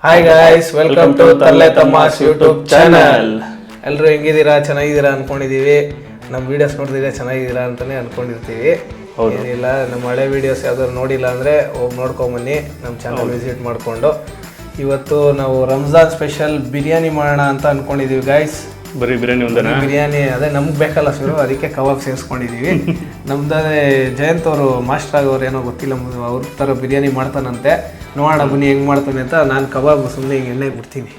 Hi guys, welcome to Tharle Tamash YouTube channel. ಎಲ್ಲರೂ ಹೆಂಗಿದ್ದೀರಾ? ಚೆನ್ನಾಗಿದ್ದೀರಾ ಅನ್ಕೊಂಡಿದೀವಿ. ನಮ್ಮ ವಿಡಿಯೋಸ್ ನೋಡಿದ್ರೆ ಚೆನ್ನಾಗಿದ್ದೀರಾ ಅಂತಾನೆ ಅನ್ಕೊಂಡಿರ್ತೀವಿ. ಏನಿಲ್ಲ, ನಮ್ಮ ಹಳೆ ವಿಡಿಯೋಸ್ ಯಾವ್ದಾದ್ರು ನೋಡಿಲ್ಲ ಅಂದರೆ ಹೋಗಿ ನೋಡ್ಕೊಂಬನ್ನಿ, ನಮ್ಮ ಚಾನಲ್ ವಿಸಿಟ್ ಮಾಡಿಕೊಂಡು. ಇವತ್ತು ನಾವು ರಂಜಾನ್ ಸ್ಪೆಷಲ್ ಬಿರಿಯಾನಿ ಮಾಡೋಣ ಅಂತ ಅನ್ಕೊಂಡಿದೀವಿ ಗಾಯ್ಸ್. ಬರೀ ಬಿರಿಯಾನಿ ಅದೇ ನಮ್ಗೆ ಬೇಕಲ್ಲ ಶುರು, ಅದಕ್ಕೆ ಕಬಾಬ್ ಸೇರಿಸ್ಕೊಂಡಿದ್ದೀವಿ. ನಮ್ದೇ ಜಯಂತ್ ಅವರು ಮಾಸ್ಟರ್ ಆಗೋರು, ಏನೋ ಗೊತ್ತಿಲ್ಲ, ಅವ್ರ ಥರ ಬಿರಿಯಾನಿ ಮಾಡ್ತಾನಂತೆ. ನೋಡೋಣ ಬನ್ನಿ ಹೆಂಗೆ ಮಾಡ್ತಾನೆ ಅಂತ. ನಾನು ಕಬಾಬ್ ಸುಮ್ಮನೆ ಹಿಂಗೆ ಎಣ್ಣೆಗೆ ಬಿಡ್ತೀನಿ,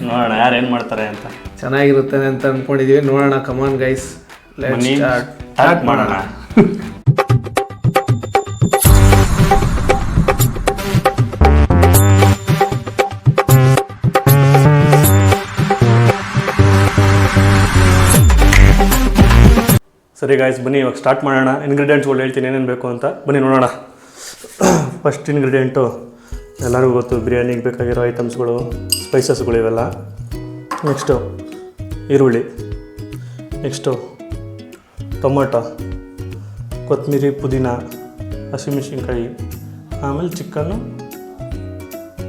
ನೋಡೋಣ ಯಾರು ಏನು ಮಾಡ್ತಾರೆ ಅಂತ. ಚೆನ್ನಾಗಿರುತ್ತೆ ಅಂತ ಅಂದ್ಕೊಂಡಿದ್ದೀವಿ. ನೋಡೋಣ, ಕಮಾನ್ ಗೈಸ್, ಸ್ಟಾರ್ಟ್ ಮಾಡೋಣ. ಸರಿ ಗಾಯ್ಸ್, ಬನ್ನಿ ಇವಾಗ ಸ್ಟಾರ್ಟ್ ಮಾಡೋಣ. ಇಂಗ್ರೀಡಿಯೆಂಟ್ಸ್ಗಳು ಹೇಳ್ತೀನಿ ಏನೇನು ಬೇಕು ಅಂತ, ಬನ್ನಿ ನೋಡೋಣ. ಫಸ್ಟ್ ಇಂಗ್ರೀಡಿಯೆಂಟು ಎಲ್ಲರಿಗೂ ಗೊತ್ತು, ಬಿರಿಯಾನಿಗೆ ಬೇಕಾಗಿರೋ ಐಟಮ್ಸ್ಗಳು, ಸ್ಪೈಸಸ್ಗಳು ಇವೆಲ್ಲ. ನೆಕ್ಸ್ಟು ಈರುಳ್ಳಿ, ನೆಕ್ಸ್ಟು ಟೊಮೊಟೊ, ಕೊತ್ತಂಬರಿ, ಪುದೀನ, ಹಸಿಮೆಣಸಿನ್ಕಾಯಿ, ಆಮೇಲೆ ಚಿಕನ್ನು,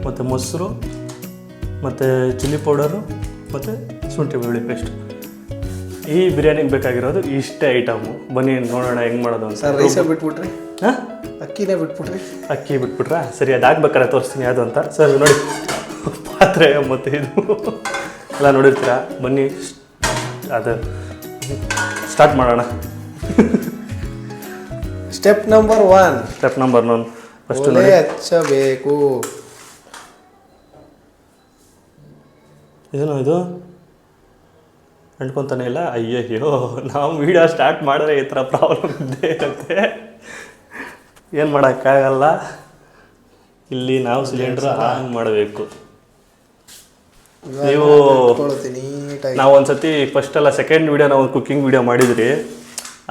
ಮತ್ತು ಮೊಸರು, ಮತ್ತು ಚಿಲ್ಲಿ ಪೌಡರು, ಮತ್ತು ಶುಂಠಿ ಬೆಳ್ಳುಳ್ಳಿ ಪೇಸ್ಟ್. ಈ ಬಿರಿಯಾನಿಗೆ ಬೇಕಾಗಿರೋದು ಇಷ್ಟೇ ಐಟಮು. ಬನ್ನಿ ನೋಡೋಣ ಹೆಂಗೆ ಮಾಡೋದು ಅಂತ. ಸರ್, ರೈಸೇ ಬಿಟ್ಬಿಟ್ರಿ? ಹಾಂ, ಅಕ್ಕಿನೇ ಬಿಟ್ಬಿಟ್ರಿ? ಅಕ್ಕಿ ಬಿಟ್ಬಿಟ್ರಾ? ಸರಿ, ಅದು ಹಾಕ್ಬೇಕಾರೆ ತೋರಿಸ್ತೀನಿ ಯಾವುದು ಅಂತ. ಸರ್ ನೋಡಿ, ಪಾತ್ರೆ ಮತ್ತು ಇದು ಎಲ್ಲ ನೋಡಿರ್ತೀರಾ. ಬನ್ನಿ ಅದು ಸ್ಟಾರ್ಟ್ ಮಾಡೋಣ. Step number 1. ಫಸ್ಟ್ ಹಚ್ಚಬೇಕು. ಇದು ಅಂಟ್ಕೊತಾನೆ ಇಲ್ಲ. ಅಯ್ಯಯ್ಯೋ, ನಾವು ವೀಡಿಯೋ ಸ್ಟಾರ್ಟ್ ಮಾಡಿದ್ರೆ ಈ ಥರ ಪ್ರಾಬ್ಲಮ್ ಇದ್ದೇ ಇರುತ್ತೆ. ಏನು ಮಾಡೋಕ್ಕಾಗಲ್ಲ. ಇಲ್ಲಿ ನಾವು ಸಿಲಿಂಡ್ರ್ ಆನ್ ಮಾಡಬೇಕು. ನೀವು ನಾವು ಒಂದು ಸತಿ ಫಸ್ಟೆಲ್ಲ ಸೆಕೆಂಡ್ ವೀಡಿಯೋ ನಾವು ಕುಕ್ಕಿಂಗ್ ವೀಡಿಯೋ ಮಾಡಿದ್ರಿ,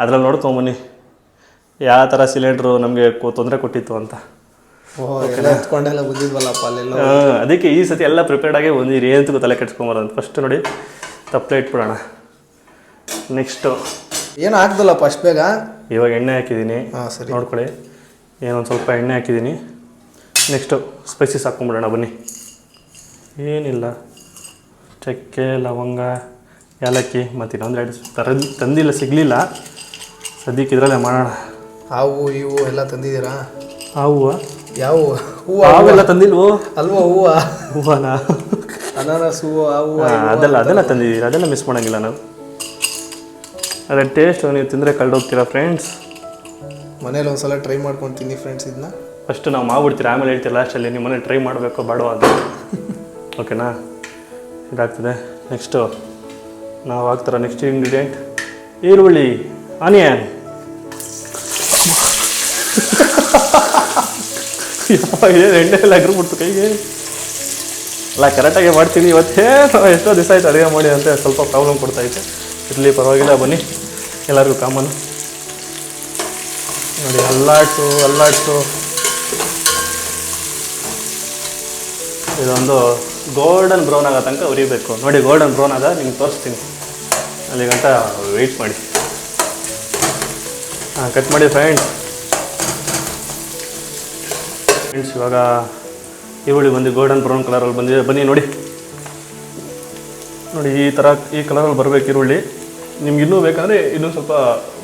ಅದ್ರಲ್ಲಿ ನೋಡ್ಕೊಂಬನ್ನಿ ಯಾವ ಥರ ಸಿಲಿಂಡ್ರು ನಮಗೆ ತೊಂದರೆ ಕೊಟ್ಟಿತ್ತು ಅಂತ. ಅದಕ್ಕೆ ಈ ಸತಿ ಎಲ್ಲ ಪ್ರಿಪೇರ್ಡ್ ಆಗಿ ಬಂದಿರಿ, ಏನಂತೂ ತಲೆ ಕೆಡ್ಸ್ಕೊಂಬರೋದು. ಫಸ್ಟ್ ನೋಡಿ, ತಪ್ಪಲೆ ಇಟ್ಬಿಡೋಣ. ನೆಕ್ಸ್ಟು ಏನು ಹಾಕ್ದಲ್ಲ ಫಸ್ಟ್ ಬೇಗ. ಇವಾಗ ಎಣ್ಣೆ ಹಾಕಿದ್ದೀನಿ, ಸರಿ ನೋಡ್ಕೊಳ್ಳಿ. ಏನೊಂದು ಸ್ವಲ್ಪ ಎಣ್ಣೆ ಹಾಕಿದ್ದೀನಿ. ನೆಕ್ಸ್ಟು ಸ್ಪೈಸಸ್ ಹಾಕ್ಕೊಂಬಿಡೋಣ ಬನ್ನಿ. ಏನಿಲ್ಲ, ಚಕ್ಕೆ, ಲವಂಗ, ಏಲಕ್ಕಿ, ಮತ್ತು ಇನ್ನೊಂದು 2 ತಂದಿಲ್ಲ, ಸಿಗಲಿಲ್ಲ. ಸದ್ಯಕ್ಕೆ ಇದರಲ್ಲೇ ಮಾಡೋಣ. ಹಾವು ಇವು ಎಲ್ಲ ತಂದಿದ್ದೀರಾ? ಹಾವು ಯಾವ ಹೂವು? ಹಾವೆಲ್ಲ ತಂದಿಲ್ವೋ? ಅಲ್ವಾ ಹೂವನಾ? ಅನಾನಸ್ ಹೂವು, ಹಾವು, ಅದೆಲ್ಲ ತಂದಿದ್ದೀರಾ, ಅದೆಲ್ಲ ಮಿಸ್ ಮಾಡೋಂಗಿಲ್ಲ ನಾವು. ಅದೇ ಟೇಸ್ಟ್ ನೀವು ತಿಂದರೆ ಕಳೆದೋಗ್ತೀರಾ ಫ್ರೆಂಡ್ಸ್. ಮನೇಲಿ ಒಂದ್ಸಲ ಟ್ರೈ ಮಾಡ್ಕೊಂಡು ತಿನ್ನಿ ಫ್ರೆಂಡ್ಸ್. ಇದನ್ನ ಫಸ್ಟು ನಾವು ಮಾಡ್ಬಿಡ್ತೀರಾ, ಆಮೇಲೆ ಹೇಳ್ತೀರ ಲಾಸ್ಟಲ್ಲಿ ನಿಮ್ಮ ಮನೇಲಿ ಟ್ರೈ ಮಾಡಬೇಕು ಬೇಡವಾ ಅಂತ. ಓಕೆನಾ? ಇದಾಗ್ತದೆ. ನೆಕ್ಸ್ಟು ನಾವು ಹಾಕ್ತಾರ ನೆಕ್ಸ್ಟ್ ಇಂಗ್ರೀಡಿಯೆಂಟ್ ಈರುಳ್ಳಿ, ಆನಿಯನ್. ಎಣ್ಣೆ ಎಲ್ಲ ಅಗ್ರಿಬಿಡ್ತು ಕೈಗೆ. ಅಲ್ಲ, ಕರೆಕ್ಟಾಗಿ ಮಾಡ್ತೀನಿ. ಇವತ್ತೇ ಎಷ್ಟೋ ದಿವಸ ಆಯ್ತು ಅಡುಗೆ ಮಾಡಿ ಅಂತ ಸ್ವಲ್ಪ ಪ್ರಾಬ್ಲಮ್ ಕೊಡ್ತಾಯಿತ್ತು. ಇರಲಿ, ಪರವಾಗಿಲ್ಲ, ಬನ್ನಿ, ಎಲ್ಲರಿಗೂ ಕಾಮನ್. ನೋಡಿ, ಅಲ್ಲಾಡ್ಸು. ಇದೊಂದು ಗೋಲ್ಡನ್ ಬ್ರೌನ್ ಆಗೋ ತನಕ ಉರಿಬೇಕು. ನೋಡಿ, ಗೋಲ್ಡನ್ ಬ್ರೌನ್ ಆಗ ನಿಮ್ಗೆ ತೋರಿಸ್ತೀನಿ. ಅಲ್ಲಿ ಗಂಟ ವೆಯ್ಟ್ ಮಾಡಿ. ಕಟ್ ಮಾಡಿ ಫ್ರೆಂಡ್ಸ್. ಇವಾಗ ಈರುಳ್ಳಿ ಬಂದು ಗೋಲ್ಡನ್ ಬ್ರೌನ್ ಕಲರಲ್ಲಿ ಬಂದಿದೆ. ಬನ್ನಿ ನೋಡಿ, ಈ ಕಲರಲ್ಲಿ ಬರಬೇಕು ಈರುಳ್ಳಿ. ನಿಮ್ಗೆ ಇನ್ನೂ ಬೇಕಂದರೆ ಇನ್ನೂ ಸ್ವಲ್ಪ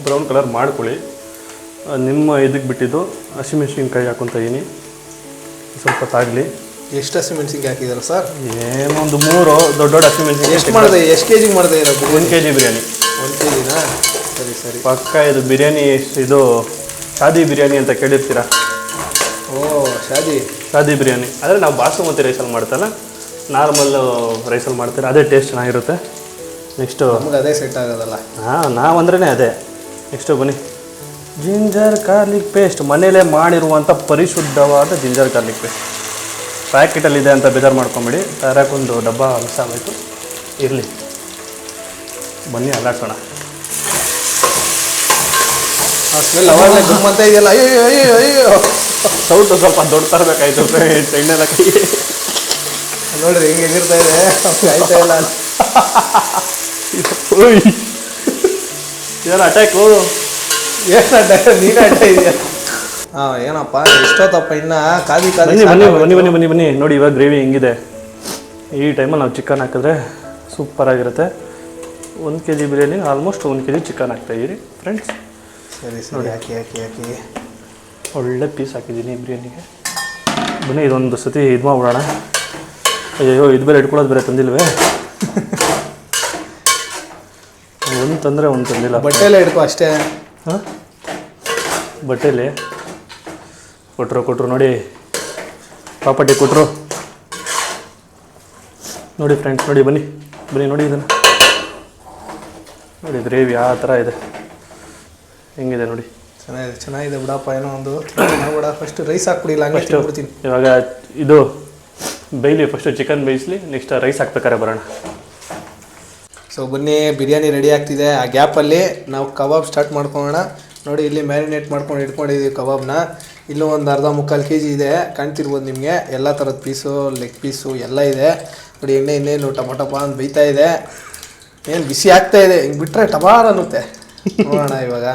ಬ್ರೌನ್ ಕಲರ್ ಮಾಡ್ಕೊಳ್ಳಿ. ನಿಮ್ಮ ಇದಕ್ಕೆ ಬಿಟ್ಟಿದ್ದು ಹಸಿಮೆಣ್ಸಿನ್ಕಾಯಿ ಹಾಕ್ಕೊತ ಇದ್ದೀನಿ, ಸ್ವಲ್ಪ ತಾಗಲಿ. ಎಷ್ಟು ಹಸಿಮೆಣ್ಸಿನ್ಕಾಯಿ ಹಾಕಿದಾರೆ ಸರ್? ಏನೊಂದು 3 ದೊಡ್ಡ ಹಸಿಮೆಣ್ಸಿನ್ಕಾಯಿ. ಎಷ್ಟು ಮಾಡಿದೆ? ಎಷ್ಟು ಕೆ ಜಿಗೆ ಮಾಡಿದೆ? 1 kg ಬಿರಿಯಾನಿ. 1 kgನಾ? ಸರಿ ಪಕ್ಕ. ಇದು ಬಿರಿಯಾನಿ, ಇದು ಶಾದಿ ಬಿರಿಯಾನಿ ಅಂತ ಕೇಳಿರ್ತೀರಾ? ಶಾದಿ ಬಿರಿಯಾನಿ. ಆದರೆ ನಾವು ಬಾಸುಮತಿ ರೈಸಲ್ಲಿ ಮಾಡ್ತಲ್ಲ, ನಾರ್ಮಲ್ ರೈಸಲ್ಲಿ ಮಾಡ್ತೀರ, ಅದೇ ಟೇಸ್ಟ್ ಚೆನ್ನಾಗಿರುತ್ತೆ. ನೆಕ್ಸ್ಟು ನಮ್ಗೆ ಅದೇ ಸೆಟ್ ಆಗೋದಲ್ಲ. ನಾವಂದ್ರೇ ಅದೇ. ನೆಕ್ಸ್ಟು ಬನ್ನಿ, ಜಿಂಜರ್ ಗಾರ್ಲಿಕ್ ಪೇಸ್ಟ್. ಮನೇಲೇ ಮಾಡಿರುವಂಥ ಪರಿಶುದ್ಧವಾದ ಜಿಂಜರ್ ಗಾರ್ಲಿಕ್ ಪೇಸ್ಟ್. ಪ್ಯಾಕೆಟಲ್ಲಿದೆ ಅಂತ ಬೇಜಾರು ಮಾಡ್ಕೊಂಬೇಡಿ, ತರಕ್ಕೊಂದು ಡಬ್ಬ ಮಿಸ್ ಆಗಬೇಕು. ಇರಲಿ, ಬನ್ನಿ ಅಲ್ಲಾಡ್ಸೋಣ. ಸ್ಮೆಲ್ ಅವಾಗಲೇ ಗುಮ್ಮಂತ ಇದೆಯಲ್ಲ. ಅಯ್ಯೋ ಸೌಟು ಸ್ವಲ್ಪ ದೊಡ್ಡ ತರಬೇಕಾಯ್ತು ಫ್ರೆಂಡ್ಸ್. ಎಣ್ಣೆಲ್ಲ ಕೈ ನೋಡ್ರಿ ಹಿಂಗೆ ಎಗಿರ್ತಾ ಇದೆ, ಆಯ್ತಾ ಇಲ್ಲ. ಏನು ಅಟ್ಯಾಕು? ಏನು ಅಟ್ಯಾಕ್? ನೀನು ಅಟ್ಟ ಇದೆಯಾ? ಏನಪ್ಪ ಇಷ್ಟೊತ್ತಪ್ಪ ಇನ್ನ ಕಾದಿ ಬನ್ನಿ ಬನ್ನಿ ಬನ್ನಿ ಬನ್ನಿ ಬನ್ನಿ ಬನ್ನಿ ನೋಡಿ ಇವಾಗ ಗ್ರೇವಿ ಹೆಂಗಿದೆ. ಈ ಟೈಮಲ್ಲಿ ನಾವು ಚಿಕನ್ ಹಾಕಿದ್ರೆ ಸೂಪರಾಗಿರುತ್ತೆ. 1 kg biryani almost 1 kg chicken ಹಾಕ್ತಾಯಿದ್ದೀರಿ ಫ್ರೆಂಡ್ಸ್. ಸರಿ ಸರಿ, ಹಾಕಿ ಹಾಕಿ ಹಾಕಿ. ಒಳ್ಳೆ ಪೀಸ್ ಹಾಕಿದ್ದೀನಿ ಬಿರಿಯಾನಿಗೆ. ಬನ್ನಿ ಇದೊಂದು ಸತಿ ಇದು ಮಾಡ್ಬಿಡೋಣ. ಅಯ್ಯೋ ಇದು ಬೇರೆ ಇಟ್ಕೊಳ್ಳೋದು ಬೇರೆ ತಂದಿಲ್ವೇ. ಒಂದು ತಂದರೆ ಒಂದು ತಂದಿಲ್ಲ. ಬಟ್ಟೆಲ್ಲ ಹಿಡ್ಕೊ ಅಷ್ಟೇ. ಹಾಂ, ಬಟ್ಟೆಲಿ ಕೊಟ್ಟರು ನೋಡಿ, ಪ್ರಾಪರ್ಟಿ ಕೊಟ್ಟರು ನೋಡಿ ಫ್ರೆಂಡ್ಸ್. ನೋಡಿ ಬನ್ನಿ ನೋಡಿ ಇದನ್ನು ನೋಡಿ. ಗ್ರೇವಿ ಆ ಥರ ಇದೆ, ಹೆಂಗಿದೆ ನೋಡಿ. ಚೆನ್ನಾಗಿದೆ ಬಿಡಪ್ಪ. ಏನೋ ಒಂದು ಮಾಡ್ಬೇಡ. ಫಸ್ಟ್ ರೈಸ್ ಹಾಕ್ಬಿಡಿಲ್ಲ, ಹಂಗೆ ತಿನ್ಬಿಡ್ತೀನಿ. ಇವಾಗ ಇದು ಬೇಯಲಿ, ಫಸ್ಟು ಚಿಕನ್ ಬೇಯಿಸ್ಲಿ, ನೆಕ್ಸ್ಟ್ ರೈಸ್ ಹಾಕ್ಬೇಕಾರೆ ಬರೋಣ. ಸೊ ಬನ್ನಿ, ಬಿರಿಯಾನಿ ರೆಡಿ ಆಗ್ತಿದೆ. ಆ ಗ್ಯಾಪಲ್ಲಿ ನಾವು ಕಬಾಬ್ ಸ್ಟಾರ್ಟ್ ಮಾಡ್ಕೊಳ್ಳೋಣ. ನೋಡಿ ಇಲ್ಲಿ ಮ್ಯಾರಿನೇಟ್ ಮಾಡ್ಕೊಂಡು ಇಟ್ಕೊಂಡಿದ್ದೀವಿ ಕಬಾಬ್ನ. ಇಲ್ಲೂ ಒಂದು ಅರ್ಧ ಮುಕ್ಕಾಲು kg ಇದೆ, ಕಾಣ್ತಿರ್ಬೋದು ನಿಮಗೆ. ಎಲ್ಲ ಥರದ ಪೀಸು, ಲೆಗ್ ಪೀಸು ಎಲ್ಲ ಇದೆ ನೋಡಿ. ಎಣ್ಣೆನು ಟೊಮೊಟೊಪ ಅಂತ ಬೇಯ್ತಾ ಇದೆ. ಏನು ಬಿಸಿ ಆಗ್ತಾ ಇದೆ, ಹಿಂಗೆ ಬಿಟ್ಟರೆ ಟಬಾರ್ ಅನ್ನುತ್ತೆ. ನೋಡೋಣ ಇವಾಗ,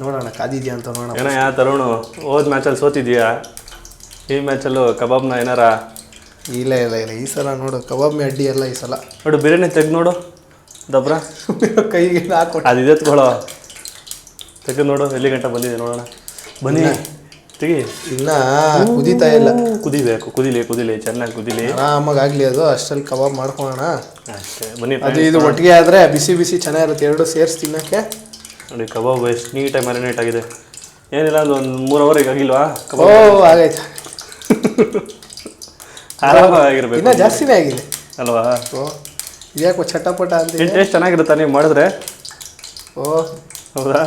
ನೋಡೋಣ ಕಾದಿದ್ಯಾ ಅಂತ ನೋಡೋಣ. ಏನೋ ಯಾವ ತರುಣು ಹೋದ ಮ್ಯಾಚಲ್ಲಿ ಸೋತಿದ್ಯಾ, ಈ ಮ್ಯಾಚಲ್ಲೂ ಕಬಾಬ್ನ ಏನಾರ? ಇಲ್ಲ ಇಲ್ಲ ಇಲ್ಲ, ಈ ಸಲ ನೋಡು ಕಬಾಬ್ ಮೇ ಅಡ್ಡಿ ಎಲ್ಲ ಈ ಸಲ. ನೋಡು ಬಿರಿಯಾನಿ ತೆಗ್ದು ನೋಡು, ದಬ್ರ ಕೈಗೆ ಹಾಕ್ಕೊಟ್ಟು ಅದು ಇದೆ ತಗೊಳ್ಳೋ. ತೆಗೆದು ನೋಡು ಎಲ್ಲಿ ಗಂಟ ಬಂದಿದೆ ನೋಡೋಣ. ಬನ್ನಿ ತೆಗಿ. ಇನ್ನ ಕುದೀತಾ ಇಲ್ಲ, ಕುದಿಬೇಕು. ಕುದಿಲಿ ಚೆನ್ನಾಗಿ ಕುದಿಲಿ, ಆರಾಮಾಗಿ ಆಗಲಿ. ಅದು ಅಷ್ಟಲ್ಲಿ ಕಬಾಬ್ ಮಾಡ್ಕೊಳ್ಳೋಣ ಅಷ್ಟೇ. ಬನ್ನಿ ಅದು ಇದು ಒಟ್ಟಿಗೆ ಆದರೆ ಬಿಸಿ ಬಿಸಿ ಚೆನ್ನಾಗಿರುತ್ತೆ, ಎರಡು ಸೇರಿಸಿ ತಿನ್ನೋಕ್ಕೆ. ನೋಡಿ ಕಬಾಬ್ ಎಷ್ಟು ನೀಟಾಗಿ ಮ್ಯಾರಿನೇಟ್ ಆಗಿದೆ. ಏನಿಲ್ಲ ಒಂದು 3 ಅವರಿಗೆ ಆಗಿಲ್ವಾ ಓ ಕಬಾಬ್? ಆಗೈತೆ, ಆರಾಮಾಗಿರ್ಬೇಕು. ಇನ್ನೂ ಜಾಸ್ತಿನೇ ಆಗಿದೆ ಅಲ್ವಾ? ಓ ಇದ್ಯಾಕೋ ಚಟಪಟ ಅಂತ. ಟೇಸ್ಟ್ ಚೆನ್ನಾಗಿರುತ್ತಾ ನೀವು ಮಾಡಿದ್ರೆ? ಓ ಹೌದಾ?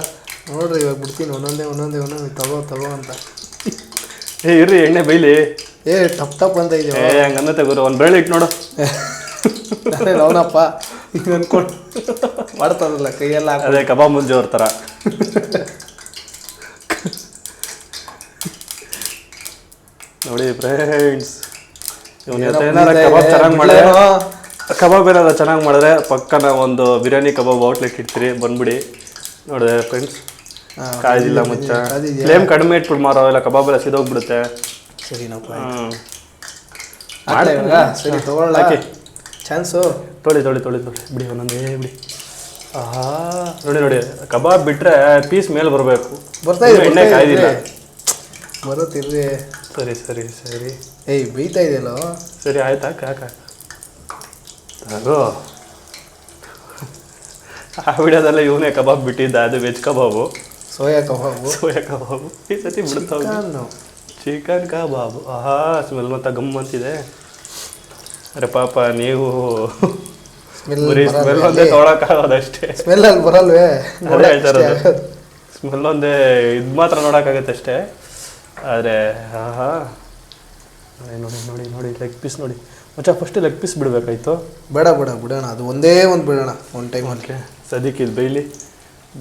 ನೋಡ್ರಿ ಇವಾಗ ಬಿಡ್ತೀನಿ ಒಂದೊಂದೇ ತಗೋ ಅಂತ. ಇರ್ರಿ ಎಣ್ಣೆ ಬೈಲಿ. ಟಪ್ ಅಂತ ಇದೆಯೋ? ಹಂಗನ್ನತ್ತೆ ಗುರು, ಒಂದು ಬೆಳ್ಳಿ ಇಟ್ಟು ನೋಡು. ಅವನಪ್ಪ ಹಿಂಗೆ ಅನ್ಕೊಂಡು ಮಾಡ್ತಾರಲ್ಲ ಕೈಯೆಲ್ಲ. ಅದೇ ಕಬಾಬ್ ಮುಂಜೆ ಅವ್ರ ಥರ. ನೋಡಿ ಫ್ರೆಂಡ್ಸ್, ಏನಾರ ಕಬಾಬ್ ಚೆನ್ನಾಗಿ ಮಾಡಿದ್ರೆ, ಕಬಾಬ್ ಏನಾರ ಚೆನ್ನಾಗಿ ಮಾಡಿದ್ರೆ ಪಕ್ಕನ ಒಂದು ಬಿರಿಯಾನಿ ಕಬಾಬ್ ಔಟ್ಲೆಟ್ ಇಡ್ತೀರಿ, ಬಂದ್ಬಿಡಿ. ನೋಡಿದೆ ಫ್ರೆಂಡ್ಸ್, ಕಾಯ್ದಿಲ್ಲ ಮುಚ್ಚ. ಫ್ಲೇಮ್ ಕಡಿಮೆ ಇಟ್ಬಿಟ್ಟು ಮಾರೋ, ಇಲ್ಲ ಕಬಾಬ್ ಎಲ್ಲ ಸಿದೋಗ್ಬಿಡುತ್ತೆ. ಸರಿನಪ್ಪ, ಮಾಡಿ ಸರಿ ತಗೊಳ್ಳ ಚಾನ್ಸು. ತೊಳಿ ಬಿಡಿ, ಒಂದೊಂದೇ ಬಿಡಿ. ಆಹಾ ನೋಡಿ ಕಬಾಬ್ ಬಿಟ್ಟರೆ ಪೀಸ್ ಮೇಲೆ ಬರಬೇಕು. ಬರ್ತಾ ಇದೆ, ಎಣ್ಣೆ ಕಾಯ್ದಿಲ್ಲ. ಬರುತ್ತಿರ್ರಿ. ಸರಿ ಏಯ್ ಬೇಯ್ತಾ ಇದೆಯಲ್ಲ. ಸರಿ ಆಯ್ತಾ? ಹಾಗೋ ಆ ವಿಡಿಯೋದಲ್ಲೇ ಇವನೇ ಕಬಾಬ್ ಬಿಟ್ಟಿದ್ದ, ಅದು ವೆಜ್ ಕಬಾಬು, ಸೋಯಾ ಕಬಾಬು. ಈ ಸತಿ ಬಿಡ್ತಾ ಚಿಕನ್ ಕಬಾಬು. ಆಹಾ ಸ್ಮೆಲ್ ಮತ್ತೆ ಗಮ್ ಅಂತಿದೆ. ಅರೆ ಪಾಪ ನೀವು ಸ್ಮೆಲ್ ಒಂದೇ ತೊಗೊಳಕ್ಕಾಗೋದಷ್ಟೇ. ಸ್ಮೆಲ್ಲಲ್ಲಿ ಬರಲ್ವೇ? ಅದೇ ಹೇಳ್ತಾ ಇರೋದು, ಸ್ಮೆಲ್ ಒಂದೇ ಇದು ಮಾತ್ರ ನೋಡೋಕ್ಕಾಗತ್ತೆ ಅಷ್ಟೇ. ಆದರೆ ಆಹಾ ನೋಡಿ ಲೆಗ್ ಪೀಸ್ ನೋಡಿ ಮಚ್ಚ. ಫಸ್ಟ್ ಲೆಗ್ ಪೀಸ್ ಬಿಡಬೇಕಾಯ್ತು. ಬಿಡೋಣ, ಅದು ಒಂದೇ ಒಂದು ಬಿಡೋಣ ಒಂದು ಟೈಮ್. ಓಕೆ, ಸದ್ಯಕ್ಕೆ ಇದು ಬೇಯಲಿ.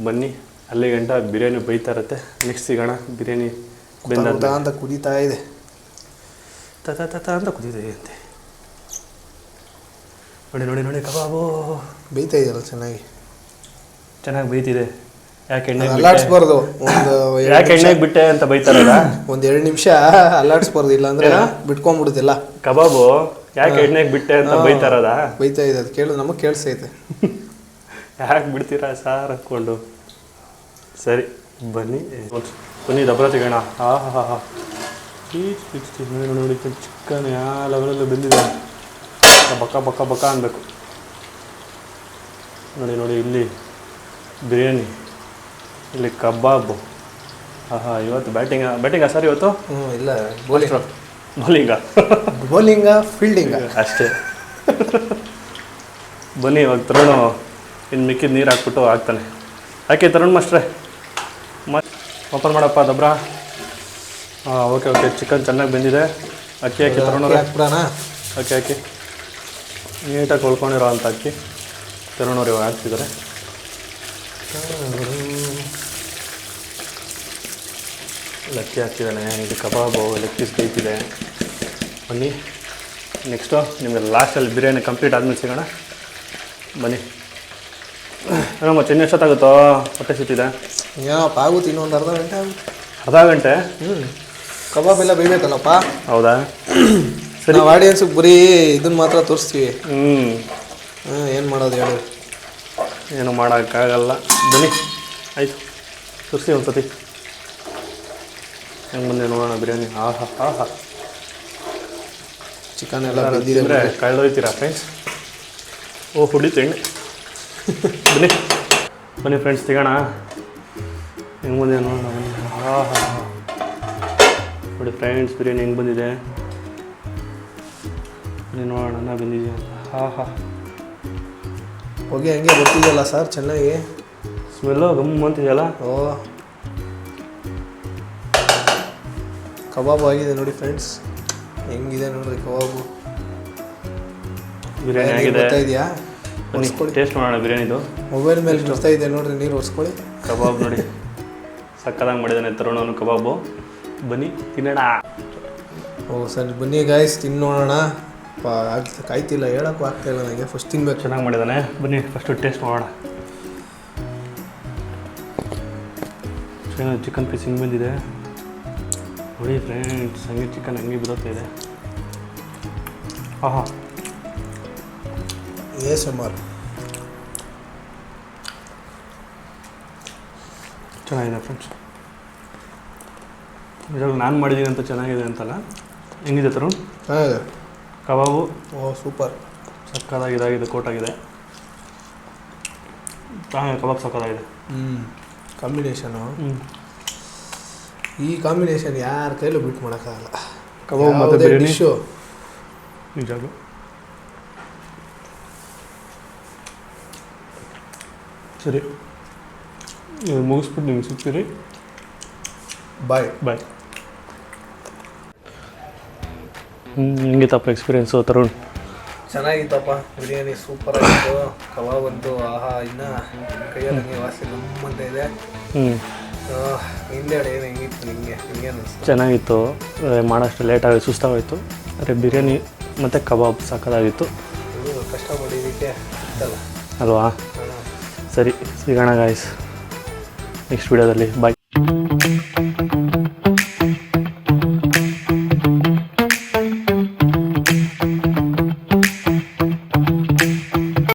ಬನ್ನಿ, ಅಲ್ಲಿ ಗಂಟ ಬಿರಿಯಾನಿ ಬೈತಾ ಇರುತ್ತೆ. ನೆಕ್ಸ್ಟ್ ಸಿಗೋಣ. ಬಿರಿಯಾನಿ ಬೆಂದ ಅಂತ ಕುದೀತಾ ಇದೆ, ಅಂತ ಕುದೀತಿದೆ ಅಂತೆ. ನೋಡಿ ಕಬಾಬು ಬೇಯ್ತಾ ಇದೆಯಲ್ಲ, ಚೆನ್ನಾಗಿ ಬೇಯ್ತಿದೆ. ಯಾಕೆ ಎಣ್ಣೆ ಅಲ್ಲಾಡ್ಸ್ಬಾರ್ದು. ಯಾಕೆ ಎಣ್ಣೆಗೆ ಬಿಟ್ಟೆ ಅಂತ ಬೈತಾರಲ್ಲ, ಒಂದು 2 ನಿಮಿಷ ಅಲ್ಲಾಡ್ಸ್ಬಾರ್ದು, ಇಲ್ಲ ಅಂದ್ರೆ ಬಿಟ್ಕೊಂಡ್ಬಿಡುದಿಲ್ಲ. ಕಬಾಬು ಯಾಕೆ ಎಣ್ಣೆಗೆ ಬಿಟ್ಟೆ ಅಂತ ಬೈತಾರದ? ಬೈತಾ ಇದೆ, ಅದು ಕೇಳು, ನಮಗೆ ಕೇಳಿಸೈತೆ. ಯಾಕೆ ಬಿಡ್ತೀರಾ ಸಾರ್ ಅಂದ್ಕೊಂಡು. ಸರಿ ಬನ್ನಿ ದಬ್ಬರ ತೆಗೋಣ. ಹಾ ನೋಡಿ ಚಿಕನ್ ಯಾವ ಲೆವೆಲಲ್ಲಿ ಬೆಂದಿದೆ. ಬಕ್ಕ ಅನ್ಬೇಕು. ನೋಡಿ ಇಲ್ಲಿ ಬಿರಿಯಾನಿ, ಇಲ್ಲಿ ಕಬಾಬು. ಇವತ್ತು ಬ್ಯಾಟಿಂಗ ಸರ್ ಇವತ್ತು? ಇಲ್ಲ, ಬೌಲಿಂಗ ಫೀಲ್ಡಿಂಗ ಅಷ್ಟೇ. ಬನ್ನಿ ಇವಾಗ ತರುಣ್ ಇನ್ನು ಮಿಕ್ಕಿದ ನೀರು ಹಾಕ್ಬಿಟ್ಟು ಹಾಕ್ತಾನೆ. ಯಾಕೆ ತರುಣ್ ಮಾಸ್ಟ್ರೆ ಓಪನ್ ಮಾಡಪ್ಪ ದಬ್ರ. ಓಕೆ ಚಿಕನ್ ಚೆನ್ನಾಗಿ ಬೆಂದಿದೆ. ಅಕ್ಕಿ ತರುಣ್ ಹಾಕ್ಬಿಡೋಣ. ಅಕ್ಕಿ ನೀಟಾಗಿ ಕೊಳ್ಕೊಂಡಿರೋ ಅಂತ ಅಕ್ಕಿ ತರುಣವ್ರು ಇವಾಗ ಹಾಕ್ತಿದ್ದಾರೆ. ಅಕ್ಕಿ ಹಾಕ್ತಿದ್ದಾನೆ. ಇದು ಕಬಾಬು, ಲೆಗ್ ಪೀಸ್ ಬೇಯ್ತಿದೆ. ಬನ್ನಿ ನೆಕ್ಸ್ಟು ನಿಮಗೆ ಲಾಸ್ಟಲ್ಲಿ ಬಿರಿಯಾನಿ ಕಂಪ್ಲೀಟ್ ಆದಮೇಲೆ ಸಿಗೋಣ. ಬನ್ನಿ. ಏನಮ್ಮ ಚೆನ್ನ ಎಷ್ಟೊತ್ತಾಗುತ್ತೋ? ಹೊಟ್ಟೆ ಸಿಗ್ತಿದೆ. ಏನಪ್ಪ ಆಗುತ್ತೆ, ಇನ್ನೊಂದು ಅರ್ಧ ಗಂಟೆ ಆಗುತ್ತೆ. ಅರ್ಧ ಗಂಟೆ? ಕಬಾಬ್ ಎಲ್ಲ ಬೇಯಬೇಕಲ್ಲಪ್ಪ. ಹೌದಾ? ನಾವು ಆಡಿಯನ್ಸಿಗೆ ಬರೀ ಇದನ್ನ ಮಾತ್ರ ತೋರಿಸ್ತೀವಿ. ಏನು ಮಾಡೋದು ಹೇಳಿ, ಏನು ಮಾಡೋಕ್ಕಾಗಲ್ಲ. ಬನ್ನಿ ಆಯಿತು, ತೋರಿಸಿ ಒಂದು ಸತಿ ಹೆಂಗೆ ಬಂದೆ ನೋಡೋಣ ಬಿರಿಯಾನಿ. ಆಹಾ ಆಹಾ, ಚಿಕನ್ ಎಲ್ಲ ಬಂದಿದೆ. ಕಳೆದೋಯ್ತೀರಾ ಫ್ರೆಂಡ್ಸ್? ಓ ಹೊಡಿತು ಎಣ್ಣೆ. ಬನ್ನಿ ಬನ್ನಿ ಫ್ರೆಂಡ್ಸ್, ತೆಗೋಣ. ಹೆಂಗೆ ಬಂದಿದೆ ನೋಡೋಣ. ಆಹಾ ನೋಡಿ ಫ್ರೆಂಡ್ಸ್, ಬಿರಿಯಾನಿ ಹೆಂಗೆ ಬಂದಿದೆ ನೋಡೋಣ ಬಂದಿದೆ ಅಂತ. ಆಹಾ, ಹೋಗಿ ಹಂಗೆ ಬರ್ತಿದೆಯಲ್ಲ ಸರ್, ಚೆನ್ನಾಗಿ ಸ್ಮೆಲ್ಲು ಗಮ್ ಅಂತಿದೆಯಲ್ಲ. ಓ, ಕಬಾಬ್ ಆಗಿದೆ ನೋಡಿ ಫ್ರೆಂಡ್ಸ್, ಹೆಂಗಿದೆ ನೋಡ್ರಿ ಕಬಾಬು. ಬಿರಿಯಾನಿ ಆಗಿದೆ. ಬರ್ತಾ ಇದೆಯಾ? ಟೇಸ್ಟ್ ಮಾಡೋಣ ಬಿರಿಯಾನಿದು. ಮೊಬೈಲ್ ಮೇಲೆ ಬರ್ತಾ ಇದೆ ನೋಡ್ರಿ, ನೀರು ಒರೆಸ್ಕೊಳ್ಳಿ. ಕಬಾಬ್ ನೋಡಿ ಸಕ್ಕದಾಗಿ ಮಾಡಿದ್ದಾನೆ ತರುಣವನು ಕಬಾಬು. ಬನ್ನಿ ತಿನ್ನೋಣ. ಓ ಸರ್, ಬನ್ನಿ ಗಾಯ್ಸ್ ತಿನ್ನೋಣ. ಕಾಯ್ತಿಲ್ಲ, ಹೇಳೋಕ್ಕೂ ಆಗ್ತಾಯಿಲ್ಲ ನನಗೆ. ಫಸ್ಟ್ ತಿನ್ಬೇಕು. ಚೆನ್ನಾಗಿ ಮಾಡಿದ್ದಾನೆ. ಬನ್ನಿ ಫಸ್ಟು ಟೇಸ್ಟ್ ಮಾಡೋಣ. ಚೆನ್ನಾಗಿ ಚಿಕನ್ ಪೀಸ್ ಹಿಂಗೆ ಬಂದಿದೆ ನೋಡಿ ಫ್ರೆಂಡ್ಸ್, ಹಂಗೆ ಚಿಕನ್ ಹಂಗೆ ಬಿಡುತ್ತಾ ಇದೆ. ಆಹಾ, ASMR ಚೆನ್ನಾಗಿದೆ ಫ್ರೆಂಡ್ಸ್. ಇವಾಗ ನಾನು ಮಾಡಿದ್ದೀನಿ ಅಂತ ಚೆನ್ನಾಗಿದೆ ಅಂತಲ್ಲ. ಹೆಂಗಿದೆ ತರುಣ್ ಚೆನ್ನಾಗಿದೆ ಕಬಾಬು? ಓ ಸೂಪರ್, ಸಕ್ಕದಾಗಿ ಇದಾಗಿದೆ, ಕೋಟಾಗಿದೆ. ಕಬಾಬ್ ಸಕ್ಕದಾಗಿದೆ. ಕಾಂಬಿನೇಷನು. ಈ ಕಾಂಬಿನೇಷನ್ ಯಾರ ಕೈಲೂ ಬಿಟ್ಟು ಮಾಡೋಕ್ಕಾಗಲ್ಲ. ಕಬಾಬ್ ಮತ್ತು ಬಿರಿಯಾನಿ ಡಿಶ್ಶು ನಿಜಾಗು. ಸರಿ, ಮುಗಿಸ್ಬಿಟ್ಟು ನಿಮ್ಗೆ ಸಿಗ್ತೀರಿ. ಬಾಯ್ ಬಾಯ್. ಹೆಂಗಿತ್ತಪ್ಪ ಎಕ್ಸ್ಪೀರಿಯೆನ್ಸು ತರುಣ್? ಚೆನ್ನಾಗಿತ್ತಪ್ಪ, ಬಿರಿಯಾನಿ ಸೂಪರ್ ಆಗಿತ್ತು. ಕಬಾಬ್ ಅಂತೂ ಆಹಾ, ಇನ್ನು ಕೈಯಲ್ಲಿ ಹಂಗೆ ವಾಸನೆ ಗಮ್ಮಂತ ಇದೆ. ಹಿಂದೆ ಏನು ಹೆಂಗಿತ್ತು ನಿಮಗೆ? ನಿಮಗೇನು ಅನಿಸ್ತು? ಚೆನ್ನಾಗಿತ್ತು. ಮಾಡೋಷ್ಟು ಲೇಟಾಗಿ ಸುಸ್ತಾಗೋಯ್ತು. ಆದರೆ ಬಿರಿಯಾನಿ ಮತ್ತು ಕಬಾಬ್ ಸಾಕಾಗಿತ್ತು. ಕಷ್ಟಪಟ್ಟಿದ್ದಕ್ಕೆ ಇತ್ತಲ್ಲ ಅಲ್ವಾ? ಸರಿ, ಸಿಗೋಣ ಗಾಯ್ಸ್ ನೆಕ್ಸ್ಟ್ ವಿಡಿಯೋದಲ್ಲಿ. ಬಾಯ್.